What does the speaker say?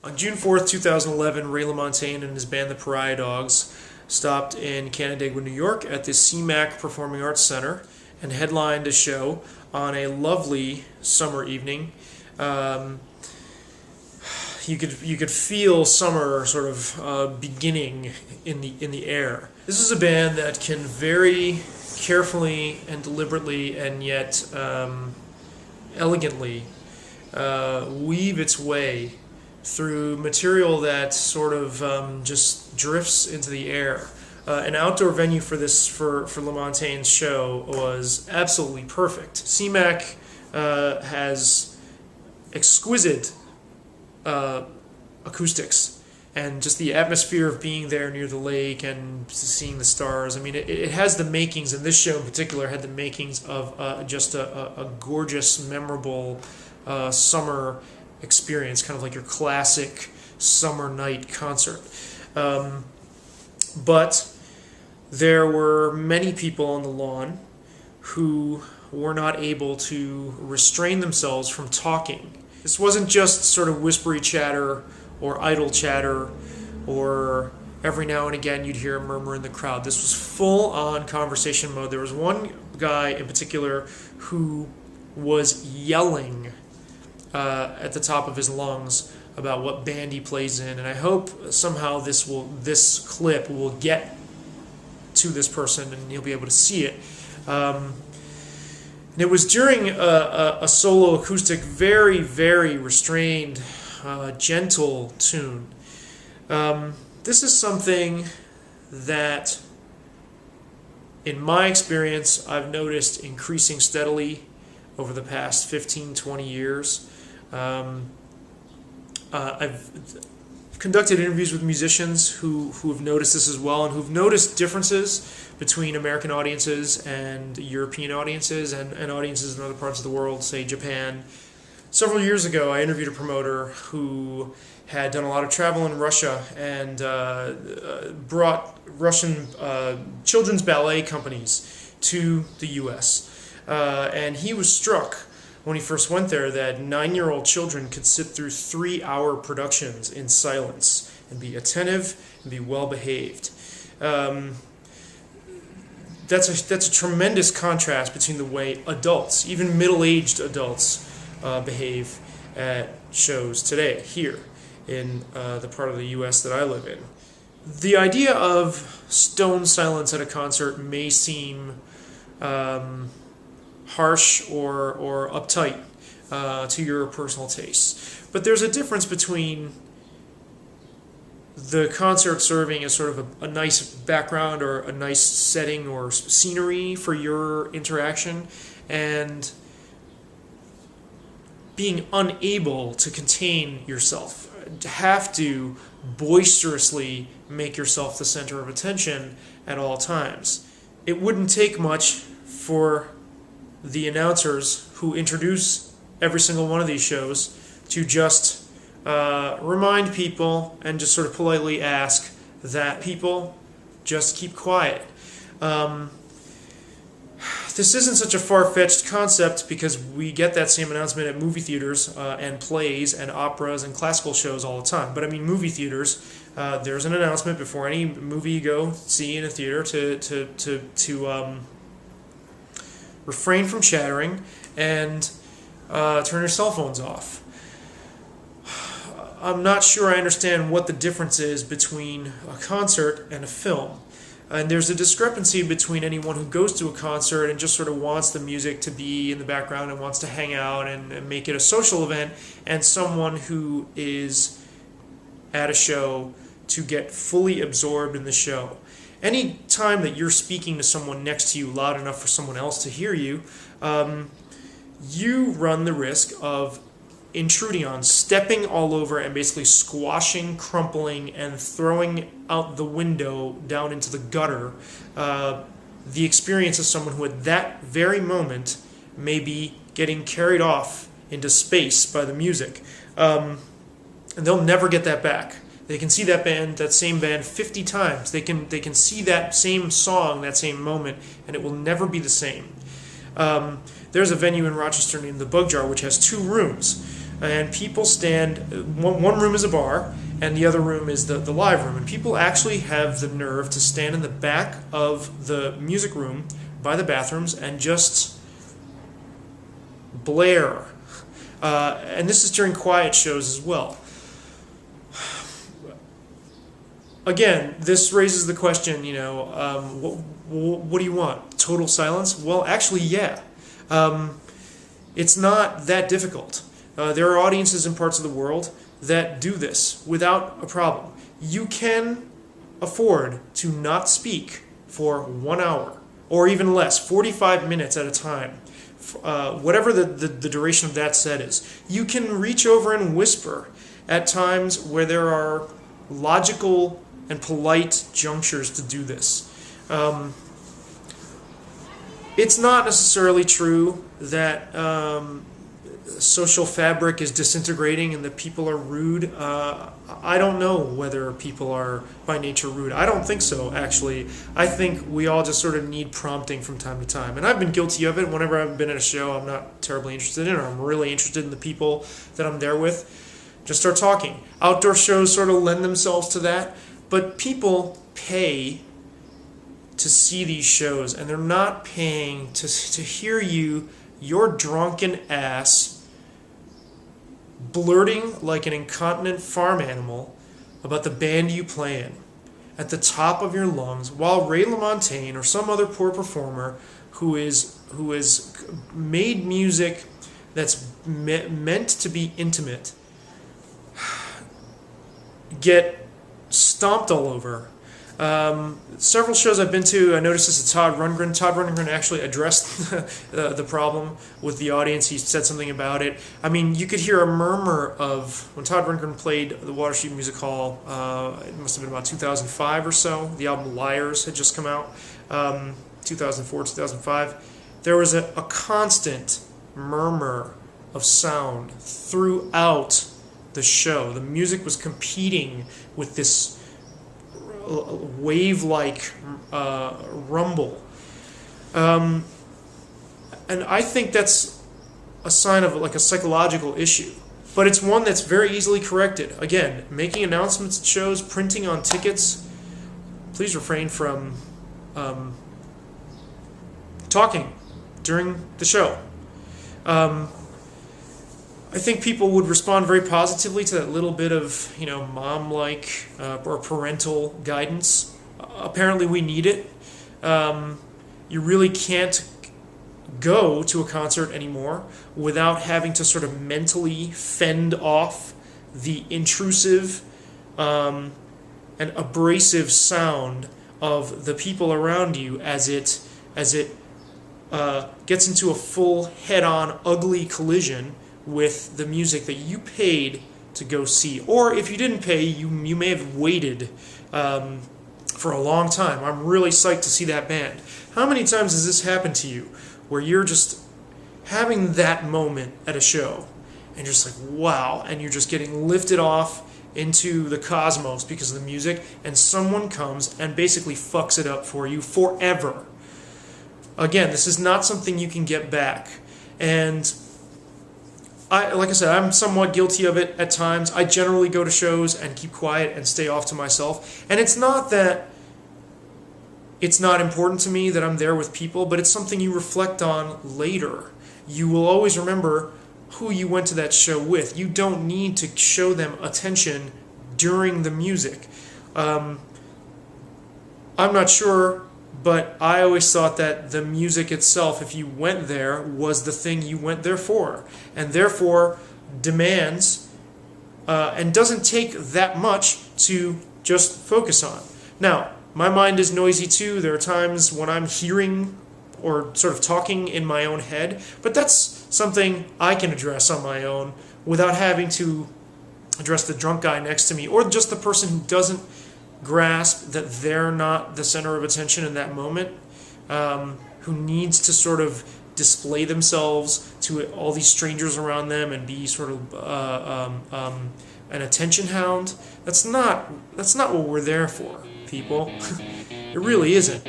On June 4th, 2011, Ray LaMontagne and his band, the Pariah Dogs, stopped in Canandaigua, New York at the CMAC Performing Arts Center and headlined a show on a lovely summer evening. You could feel summer sort of beginning in the air. This is a band that can very carefully and deliberately and yet elegantly weave its way through material that sort of just drifts into the air. An outdoor venue for LaMontagne's show was absolutely perfect. CMAC has exquisite acoustics, and just the atmosphere of being there near the lake and seeing the stars. I mean, it has the makings, and this show in particular had the makings of just a gorgeous, memorable summer experience, kind of like your classic summer night concert. But there were many people on the lawn who were not able to restrain themselves from talking. This wasn't just sort of whispery chatter or idle chatter, or every now and again you'd hear a murmur in the crowd. This was full-on conversation mode. There was one guy in particular who was yelling at the top of his lungs about what band he plays in, and I hope somehow this clip will get to this person and you'll be able to see it. And it was during a solo acoustic, very, very restrained, gentle tune. This is something that, in my experience, I've noticed increasing steadily over the past 15, 20 years. I've conducted interviews with musicians who have noticed this as well, and who've noticed differences between American audiences and European audiences and audiences in other parts of the world, say Japan. Several years ago, I interviewed a promoter who had done a lot of travel in Russia and brought Russian children's ballet companies to the U.S. And he was struck when he first went there that 9-year-old children could sit through 3-hour productions in silence and be attentive and be well behaved. That's a tremendous contrast between the way adults, even middle-aged adults, behave at shows today here in the part of the U.S. that I live in. The idea of stone silence at a concert may seem harsh or uptight to your personal tastes, but there's a difference between the concert serving as sort of a nice background or a nice setting or scenery for your interaction, and being unable to contain yourself, to have to boisterously make yourself the center of attention at all times. It wouldn't take much for the announcers who introduce every single one of these shows to just remind people and just sort of politely ask that people just keep quiet. This isn't such a far-fetched concept because we get that same announcement at movie theaters and plays and operas and classical shows all the time. But I mean, movie theaters, there's an announcement before any movie you go see in a theater to refrain from chattering and turn your cell phones off. I'm not sure I understand what the difference is between a concert and a film. And there's a discrepancy between anyone who goes to a concert and just sort of wants the music to be in the background and wants to hang out and make it a social event, and someone who is at a show to get fully absorbed in the show. Any time that you're speaking to someone next to you loud enough for someone else to hear you, you run the risk of intruding on, stepping all over, and basically squashing, crumpling, and throwing out the window down into the gutter the experience of someone who at that very moment may be getting carried off into space by the music. And they'll never get that back. They can see that same band 50 times. They can see that same song, that same moment, and it will never be the same. There's a venue in Rochester named the Bug Jar, which has 2 rooms. and people stand. One room is a bar, and the other room is the live room. And people actually have the nerve to stand in the back of the music room by the bathrooms and just blare. And this is during quiet shows as well. Again, this raises the question, what do you want? Total silence? Well, actually, yeah. It's not that difficult. There are audiences in parts of the world that do this without a problem. You can afford to not speak for 1 hour, or even less, 45 minutes at a time. Whatever the duration of that set is. You can reach over and whisper at times where there are logical and polite junctures to do this. It's not necessarily true that social fabric is disintegrating and that people are rude. I don't know whether people are by nature rude. I don't think so, actually. I think we all just sort of need prompting from time to time. And I've been guilty of it. Whenever I've been at a show I'm not terribly interested in, or I'm really interested in the people that I'm there with, just start talking. Outdoor shows sort of lend themselves to that. But people pay to see these shows, and they're not paying to hear your drunken ass blurting like an incontinent farm animal about the band you play in at the top of your lungs, while Ray LaMontagne or some other poor performer who is made music that's meant to be intimate get stomped all over. Several shows I've been to, I noticed this at Todd Rundgren. Todd Rundgren actually addressed the problem with the audience. He said something about it. I mean, you could hear a murmur of, when Todd Rundgren played the Water Street Music Hall, it must have been about 2005 or so. The album Liars had just come out, 2004, 2005. There was a constant murmur of sound throughout the show. The music was competing with this wave-like rumble. And I think that's a sign of like a psychological issue. But it's one that's very easily corrected. Again, making announcements at shows, printing on tickets. Please refrain from talking during the show. I think people would respond very positively to that little bit of, mom-like or parental guidance. Apparently we need it. You really can't go to a concert anymore without having to sort of mentally fend off the intrusive and abrasive sound of the people around you as it gets into a full head-on ugly collision with the music that you paid to go see. Or if you didn't pay, you may have waited for a long time. I'm really psyched to see that band. How many times has this happened to you where you're just having that moment at a show and you're just like, wow, and you're just getting lifted off into the cosmos because of the music, and someone comes and basically fucks it up for you forever. Again, this is not something you can get back. And like I said, I'm somewhat guilty of it at times. I generally go to shows and keep quiet and stay off to myself. And it's not that it's not important to me that I'm there with people, but it's something you reflect on later. You will always remember who you went to that show with. You don't need to show them attention during the music. I'm not sure, but I always thought that the music itself, if you went there, was the thing you went there for, and therefore demands and doesn't take that much to just focus on. Now, my mind is noisy too. There are times when I'm hearing or sort of talking in my own head, but that's something I can address on my own without having to address the drunk guy next to me, or just the person who doesn't grasp that they're not the center of attention in that moment, who needs to sort of display themselves to all these strangers around them and be sort of an attention hound. That's not what we're there for, people. It really isn't.